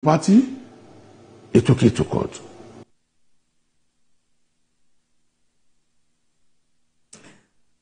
party, he took it to court.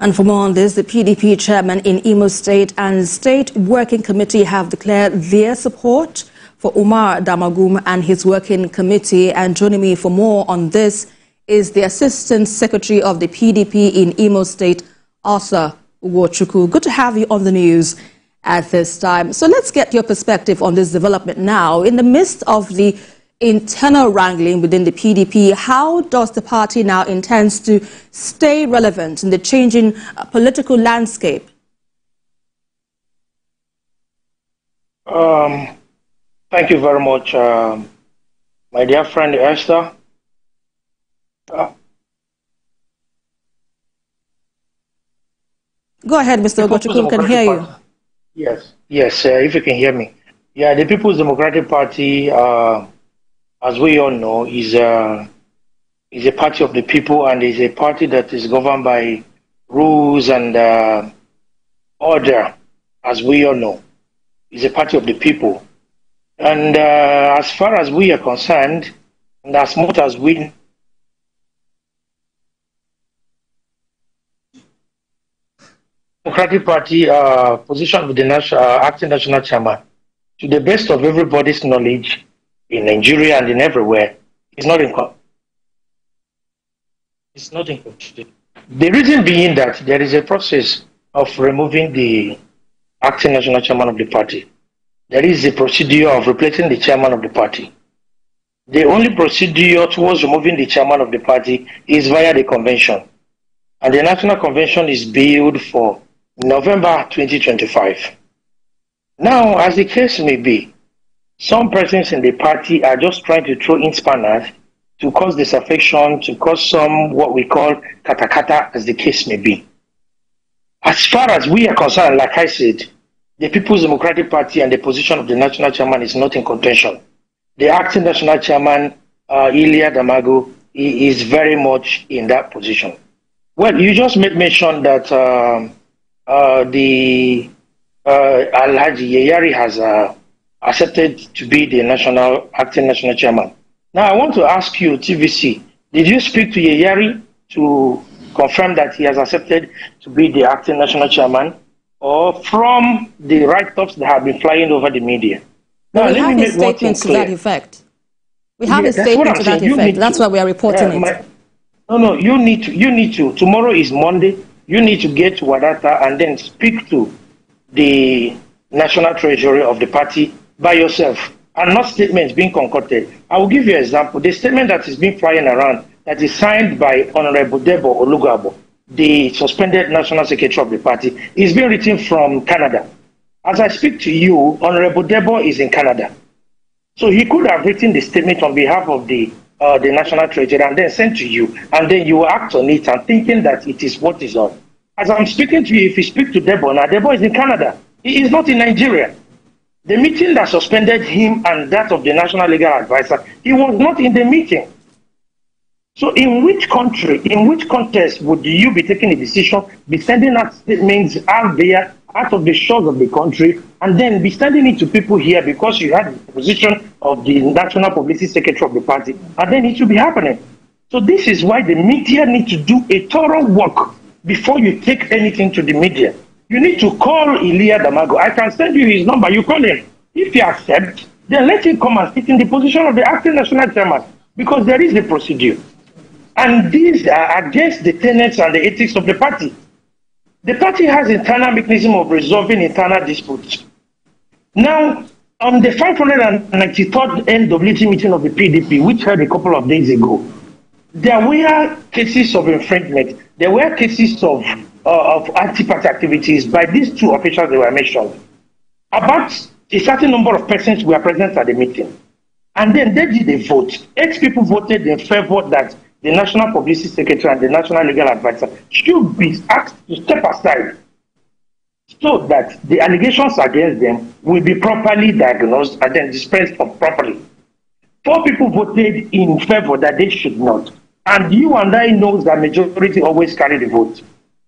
And for more on this, the PDP chairman in Imo State and State Working Committee have declared their support for Umar Damagum and his working committee. And joining me for more on this is the Assistant Secretary of the PDP in Imo State, Arthur Ugochukwu. Good to have you on the news at this time. So let's get your perspective on this development now. In the midst of the internal wrangling within the PDP, how does the party now intend to stay relevant in the changing political landscape? Thank you very much, my dear friend Esther. Go ahead, Mr. Ugochukwu, we can hear you. Yes, if you can hear me. Yeah, the People's Democratic Party, as we all know, is a party of the people, and is a party that is governed by rules and order, as we all know. It's a party of the people. And as far as we are concerned, and as much as we Democratic Party position with the acting national chairman, to the best of everybody's knowledge, in Nigeria and in everywhere, it's not in control. The reason being that there is a process of removing the acting national chairman of the party. There is a procedure of replacing the chairman of the party. The only procedure towards removing the chairman of the party is via the convention. And the national convention is billed for November 2025. Now, as the case may be, some persons in the party are just trying to throw in spanners to cause disaffection, to cause some what we call katakata, as the case may be. As far as we are concerned, like I said, the People's Democratic Party and the position of the national chairman is not in contention. The acting national chairman, Umar Damagum, is very much in that position. Well, you just made mention that the Alhaji Yayari has accepted to be the acting national chairman. Now, I want to ask you, TVC, did you speak to Yayari to confirm that he has accepted to be the acting national chairman, or from the write-ups that have been flying over the media? Now, we have a statement to that effect. We have a statement to that effect. That's why we are reporting it. No, you need to. Tomorrow is Monday. You need to get to Wadata and then speak to the national treasury of the party by yourself, and not statements being concocted. I will give you an example. The statement that is being flying around, that is signed by Honorable Debo Olugabo, the suspended national secretary of the party, is being written from Canada. As I speak to you, Honorable Debo is in Canada. So he could have written the statement on behalf of the national treasury and then sent to you, and then you will act on it and thinking that it is what is on. As I'm speaking to you, if you speak to Debo, now Debo is in Canada. He is not in Nigeria. The meeting that suspended him and that of the national legal advisor, he was not in the meeting. So in which country, in which context would you be taking a decision, be sending out statements out there, out of the shores of the country, and then be sending it to people here because you had the position of the national publicity secretary of the party, and then it should be happening. So this is why the media need to do a thorough work before you take anything to the media. You need to call Umar Damagum. I can send you his number. You call him. If he accepts, then let him come and sit in the position of the acting national chairman, because there is a procedure. And these are against the tenets and the ethics of the party. The party has internal mechanism of resolving internal disputes. Now, on the 593rd NWT meeting of the PDP, which held a couple of days ago, there were cases of infringement. There were cases of anti-party activities by these two officials that were mentioned. About a certain number of persons were present at the meeting. And then they did a vote. 8 people voted in favor that the National Publicity Secretary and the National Legal Advisor should be asked to step aside so that the allegations against them will be properly diagnosed and then dispensed of properly. 4 people voted in favor that they should not. And you and I know that majority always carry the vote.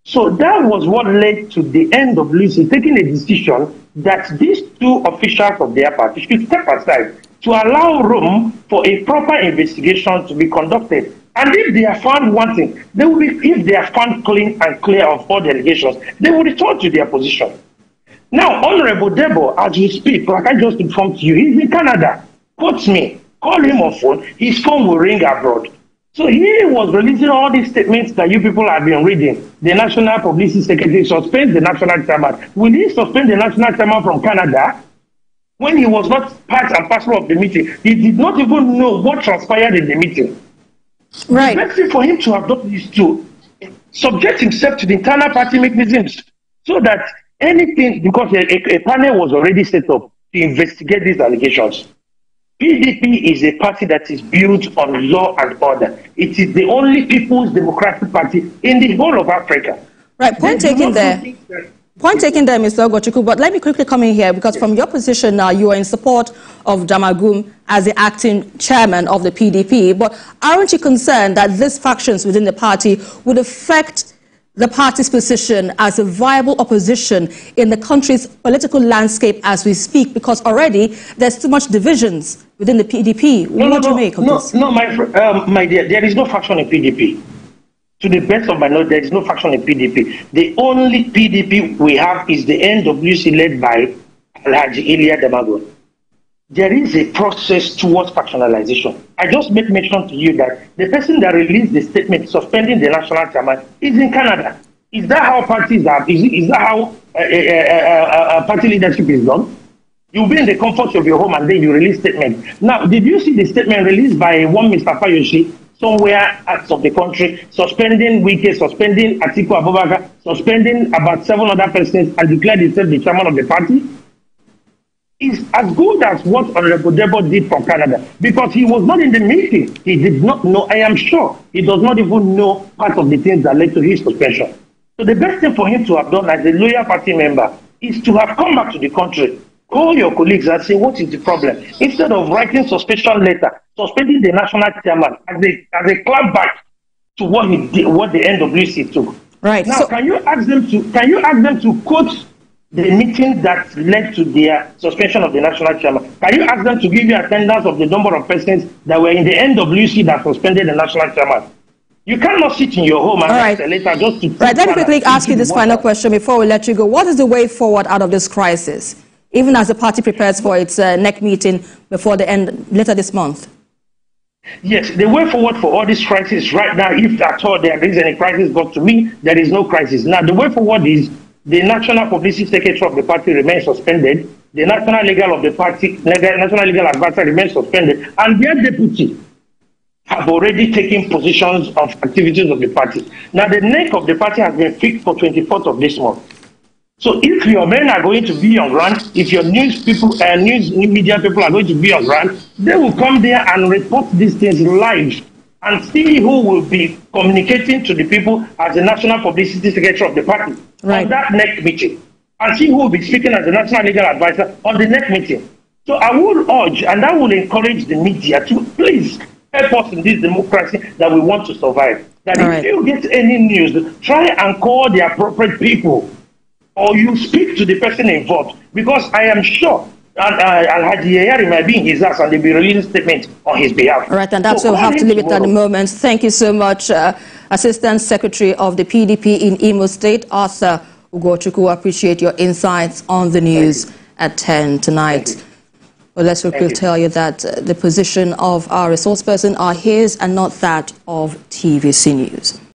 So that was what led to the end of Lucy taking a decision that these 2 officials of their party should step aside to allow room for a proper investigation to be conducted. And if they are found wanting, they will be, if they are found clean and clear of all the allegations, they will return to their position. Now, Honorable Debo, as we speak, like I just informed you, he's in Canada. Quote me, call him on phone, his phone will ring abroad. So he was releasing all these statements that you people have been reading. The National Publicity Secretary suspends the National Chairman. Will he suspend the National Chairman from Canada when he was not part and parcel of the meeting? He did not even know what transpired in the meeting. Right. The best thing for him to have done is to subject himself to the internal party mechanisms so that anything, because a panel was already set up to investigate these allegations. PDP is a party that is built on law and order. It is the only People's Democratic Party in the whole of Africa. Right, point taken there. Point taken there, Mr. Ugochukwu, but let me quickly come in here, because from your position now, you are in support of Damagum as the acting chairman of the PDP, but aren't you concerned that these factions within the party would affect the party's position as a viable opposition in the country's political landscape as we speak, because already there's too much divisions within the PDP? What do you make of this? No, my dear, there is no faction in PDP. To the best of my knowledge, there is no faction in PDP. The only PDP we have is the NWC led by Alhaji Ilya Damagum. There is a process towards factionalization. I just make mention to you that the person that released the statement suspending the national chairman is in Canada. Is that how parties are? Is that how party leadership is done? You'll be in the comfort of your home and then you release statement. Now, did you see the statement released by one Mr. Fayoshi somewhere out of the country, suspending Wike, suspending Atiku Abubakar, suspending about 7 other persons and declared himself the chairman of the party? Is as good as what Honorable Debo did for Canada, because he was not in the meeting. He did not know. I am sure he does not even know part of the things that led to his suspension. So the best thing for him to have done as a loyal party member is to have come back to the country, call your colleagues and say, what is the problem? Instead of writing suspension letter, suspending the national chairman as a clapback to what he did, what the NWC took. Right. Now, can you ask them to quote the meeting that led to their suspension of the national chairman? Can you ask them to give you attendance of the number of persons that were in the NWC that suspended the national chairman? You cannot sit in your home and write a letter just to... Right, let me quickly ask you this final question before we let you go. What is the way forward out of this crisis, even as the party prepares for its next meeting before the end, later this month? Yes, the way forward for all this crisis right now, if at all there is any crisis, but to me, there is no crisis. Now, the way forward is the National Publicity Secretary of the party remains suspended. The National Legal of the party, National Legal Advisor remains suspended, and their deputy have already taken positions of activities of the party. Now, the neck of the party has been fixed for 24th of this month. So, if your men are going to be on ground, if your news media people are going to be on ground, they will come there and report these things live and see who will be communicating to the people as the National Publicity Secretary of the party on that next meeting, and see who will be speaking as the National Legal Advisor on the next meeting. So I would urge, and I will encourage the media to please help us in this democracy that we want to survive. That if you get any news, try and call the appropriate people, or you speak to the person involved, because I am sure Alhaji Yayari might be in his house and they'll be releasing statements on his behalf. All right, and that's where we'll have to leave it at the moment. Thank you so much, Assistant Secretary of the PDP in Imo State, Arthur Ugochukwu. Appreciate your insights on the news at 10 tonight. Well, let's quickly tell you that the position of our resource person are his and not that of TVC News.